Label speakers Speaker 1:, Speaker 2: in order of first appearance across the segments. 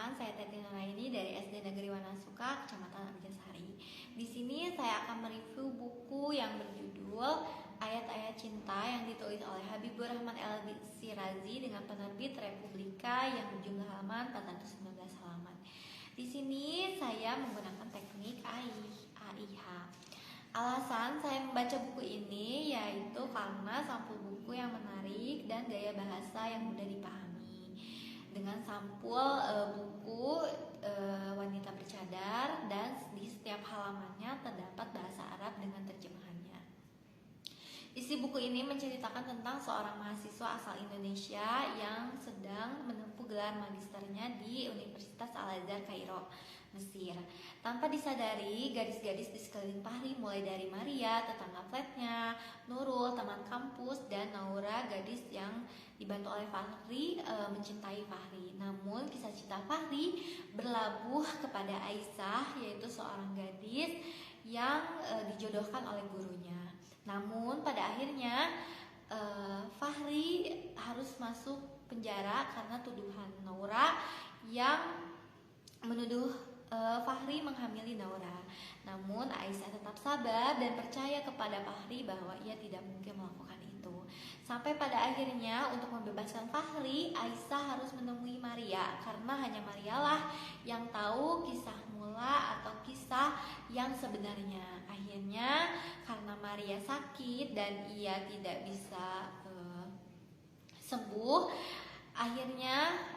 Speaker 1: perkenalkan, saya Teti Nuraini dari SD Negeri Wanasuka, Kecamatan Arjasari. Di sini saya akan mereview buku yang berjudul Ayat-Ayat Cinta yang ditulis oleh Habibur Rahman El-Shirazi dengan penerbit Republika yang berjumlah halaman 419 halaman. Di sini saya menggunakan teknik AIH. Alasan saya membaca buku ini yaitu karena sampul buku yang menarik dan gaya bahasa yang mudah dipahami. Dengan sampul buku Wanita Bercadar dan di setiap halamannya terdapat bahasa Arab dengan terjemahannya. Isi buku ini menceritakan tentang seorang mahasiswa asal Indonesia yang sedang menempuh gelar magisternya di Universitas Al-Azhar Kairo, Mesir. Tanpa disadari, gadis-gadis di sekeliling Fahri mulai dari Maria, tetangga flatnya, Nurul, teman kampus, dan Naura, gadis yang dibantu oleh Fahri, mencintai Fahri. Namun kisah cinta Fahri berlabuh kepada Aisyah, yaitu seorang gadis yang dijodohkan oleh gurunya. Namun pada akhirnya Fahri harus masuk penjara karena tuduhan Naura yang menuduh Fahri menghamili Naura. Namun Aisyah tetap sabar dan percaya kepada Fahri bahwa ia tidak mungkin melakukan itu. Sampai pada akhirnya untuk membebaskan Fahri, Aisyah harus menemui Maria karena hanya Marialah yang tahu kisah mula atau kisah yang sebenarnya. Akhirnya karena Maria sakit dan ia tidak bisa sembuh, akhirnya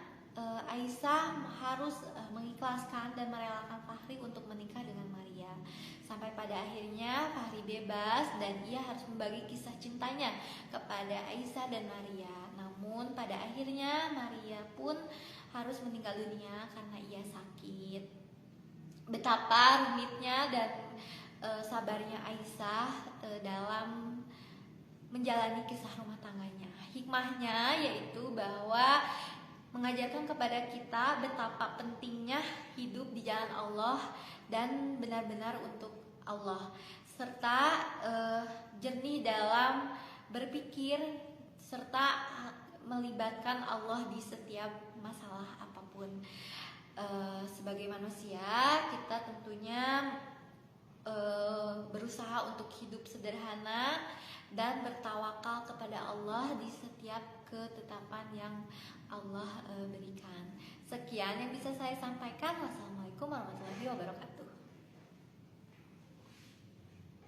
Speaker 1: Aisyah harus mengikhlaskan dan merelakan Fahri untuk menikah dengan Maria. Sampai pada akhirnya Fahri bebas dan ia harus membagi kisah cintanya kepada Aisyah dan Maria. Namun pada akhirnya Maria pun harus meninggal dunia karena ia sakit. Betapa rumitnya dan sabarnya Aisyah dalam menjalani kisah rumah tangganya. Hikmahnya yaitu bahwa mengajarkan kepada kita betapa pentingnya hidup di jalan Allah dan benar-benar untuk Allah, serta jernih dalam berpikir serta melibatkan Allah di setiap masalah apapun. Sebagai manusia kita tentunya berusaha untuk hidup sederhana dan bertawakal kepada Allah di setiap ketetapan yang Allah berikan. Sekian yang bisa saya sampaikan. Wassalamualaikum warahmatullahi wabarakatuh.